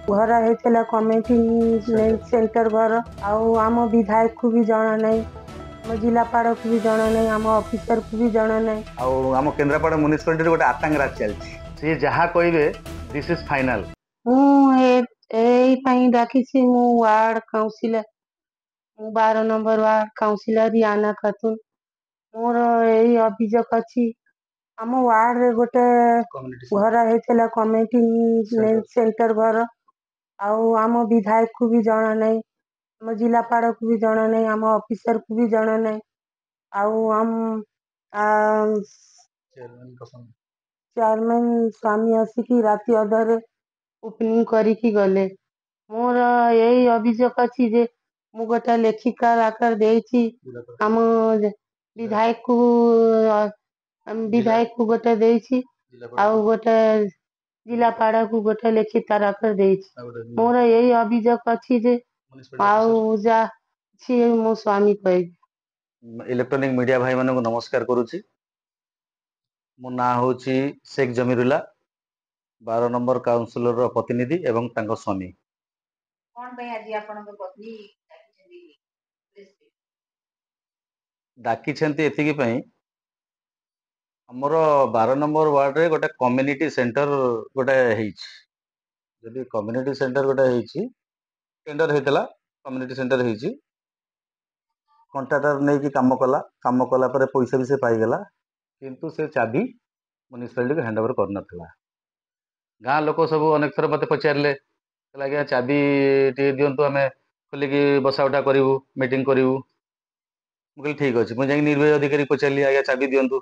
घर होता committee centre घर आम विधायक को भी जाना नहीं, आम जिलापाल को भी जाना नहीं, आम ऑफिसर को भी जाना नहीं। आम केन्द्रापड़ा म्युनिसिपालिटी गोटे आतंक राज चलती सी जहाँ कहे दिस इज फाइनाल। मुझे डाकी मु ward councillor 12 number ward councillor Riyana Khatun. मोर यही अभियोग अच्छी आम वार्ड रे गोटे घर होता कमिटी सेंटर घर आम विधायक को भी जाना नहीं, आम जिलापाल को भी जाना नहीं, आम ऑफिसर को भी जाना नहीं। आम चेयरमैन स्वामी आसिकी राति अधरे ओपनिंग करिकी गले। मोर यही अभियोग अच्छी जे मु गोटे लेखिका आकार देछि आम विधायक को गोटे देछि आउ गोटे जिलापाल को गोटे लिखित आकार देछि। मोर यही अभियोग अच्छी जे आउ जा छी मो स्वामी कहि। इलेक्ट्रॉनिक मीडिया भाई मानक नमस्कार करुछि। मो ना होछि शेख जमीरुल्ला, 12 नंबर काउंसिलर प्रतिनिधि एवं तांको स्वामी। कौन भाई आज आपनको पत्नी डाकी छंती एतिकी पई हमर 12 नंबर वार्ड रे गोटे कम्युनिटी सेंटर गोटे हेछि। जदि कम्युनिटी सेंटर गोटे हेछि टेंडर हेतला कम्युनिटी सेंटर हेछि, कॉन्ट्रैक्टर नै कि काम कला पर पैसा भी से पाई गेला, किंतु से चाबी म्युनिसिपालिटी को हैंड ओवर कर नथला। गाँ लोक सब अनेक थर मते पचारले आज्ञा चाबी टे दियंतु आमे खोलिकी बसा उठा करिवु मीटिंग करिवु। मुझे ठीक अच्छे मुझे निर्भय अधिकारी पचारि आज्ञा चाबी दियंतु,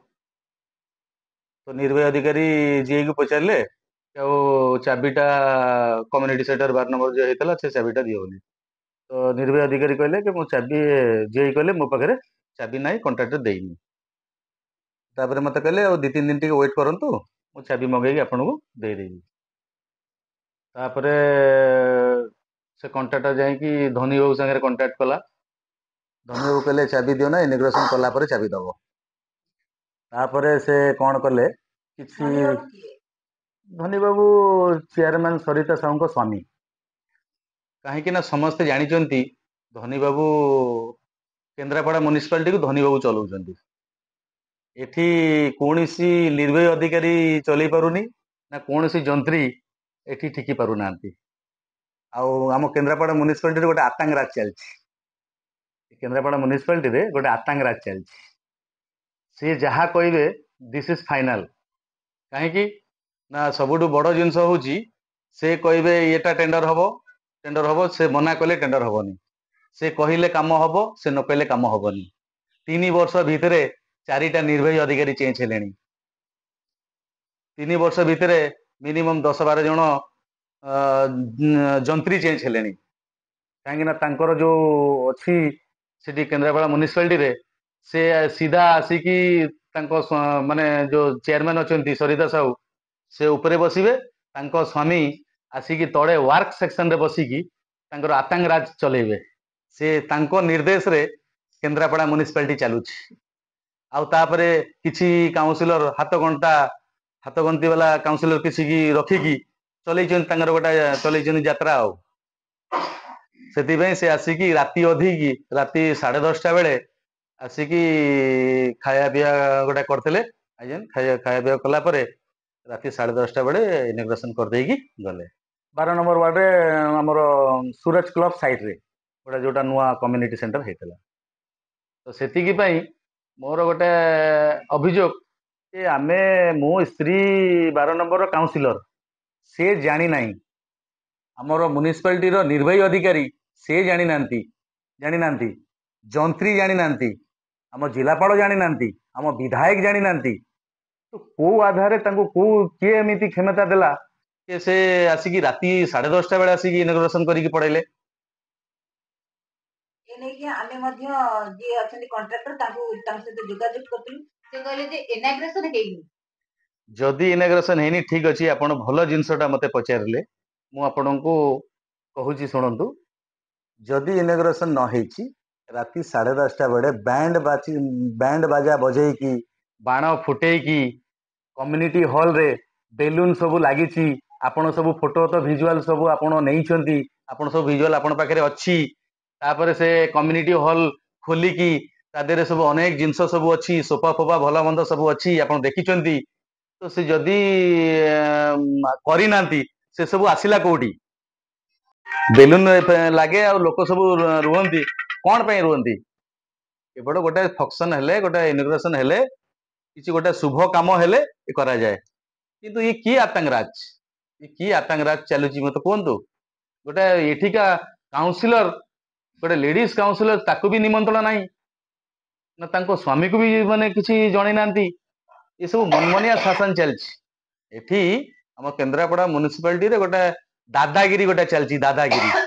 तो निर्भय अधिकारी जी को पचारे चाबीटा कम्युनिटी सेंटर 12 नंबर जो होता से चाबीटा दियो बोली। तो निर्भय अधिकारी कहले कि मो चाबी जी कहले मो पाखे चाबी ना कंट्राक्टर देनी। तापर मत कहले 2-3 दिन वेट करंतु मो चाबी मगेगी आपको देदेवी। तापर से कंट्राक्टर जाकि धनी बाबू सागर कंट्राक्ट कला। धनी बाबू कहले चाबी दियो ना इनॉग्रेशन कला पर चाबी दबो। तापर से कौन कले किसी धनी बाबू चेयरमैन सरिता साहू को स्वामी। कहीं ना समस्ते जानी धनी बाबू केन्द्रापड़ा म्युनिसिपालिटी को धनी बाबू चलाउछंती। एठी कौनसी निर्भय अधिकारी चलई पारुनी ना कौनसी जंत्री एठी ठिकी पारु नांती। आम केन्द्रापड़ा म्युनिसिपालिटी गोटे आतंक राज चलती। केन्द्रापड़ा म्युनिसिपालिटी रे गोटे आतंक राज चलती सी जहाँ कहे दिस इज फाइनाल। कहीं ना सबुठु बड़ जिनस हूँ से कहे येटा टेंडर हम से मना कले टेंडर हेनी, से कहले कम हम से न कहले कम हेनी। 3 वर्ष भितर 4टा निर्भय अधिकारी चेंज हेले। 3 वर्ष भितर मिनिमम 10-12 जन जंत्री चेंज हेले। कहीं जो अच्छी सिटी केन्द्रापड़ा म्युनिसिपालिटी रे से सीधा आसिकी माने जो चेयरमैन अच्छा सरिता साहू से उपरे बसिबे, स्वामी आसिकी तड़े वर्क सेक्शन रे बसिकी आतंक राज चलेबे। से निर्देश रे केन्द्रापड़ा म्युनिसिपालिटी चलुछि। आउे किसी काउंसिलर हाथ गंती वाला काउंसिलर किसी की रखिकी चलई गोटा चलई यात्रा से आसिकी राति अधिकी राति 10:30 बेले आसिकी खाया पिया गोटा करते खाया पिया कलापर राति 10:30 बेले इनॉग्रेशन करदेकी गले। 12 नंबर वार्ड रे हमर सूरज क्लब साइड रे गोटा जोटा नुआ कम्युनिटी सेंटर होता। तो सेतिकी पई मोर गोटे अभियोग कि आमे मो स्त्री 12 नंबर काउंसिलर से जानी नाही, आमर म्युनिसिपालिटी रो निर्भय अधिकारी से जानी नांती, जंत्री जानी नांती, आम जिलापाल जानी नांती, आम विधायक जानी नांती। तो को आधार को किए एमती क्षमता देला कि से आसिकी राति 10:30 बेले आसिकी इनॉग्रेशन करिकी पड़ेले। जदि इनॉग्रेशन हेनी ठीक अच्छी आप भल जिनसटा मत पचारे मुझे कहूँ शुणु। जदि इनॉग्रेशन न होती राति 10:30 बेले बैंड बाजा बजेकी बाण फुटेकी कम्युनिटी हॉल रे बेलून सब लगी ଆପଣ ସବୁ फोटो तो भिजुआल सब आपण नहीं आपण सब भिजुआल आपण पाखे अच्छी तापर से कम्युनिटी हॉल खोलिकी ता देहरे सब अनेक जिनस सब अच्छी सोफा फोफा भला मंद सब अच्छी आपण देखिचंती तो से जदि करिनांती से सब आसिला कोठी बेलून लागे आ लोक सब रुहंती कौन पे रुहंती केवल गोटे फंक्शन हेले गोटे इनॉग्रेशन हेले किसी गोटे शुभ काम हेले करा जाए किंतु ये की आतंकराज चलुची मत कहतु गोटे एठिका काउंसिलर गोटे लेडीज काउंसिलर ताकू भी निमंत्रण नाही ना तांको स्वामी को भी माने किसी जणे नांती ये सब मनमनिया शासन चलछि एठी हम केन्द्रापड़ा म्युनिसिपालिटी रे गोटे दादागिरी गोटे चलछि दादागिरी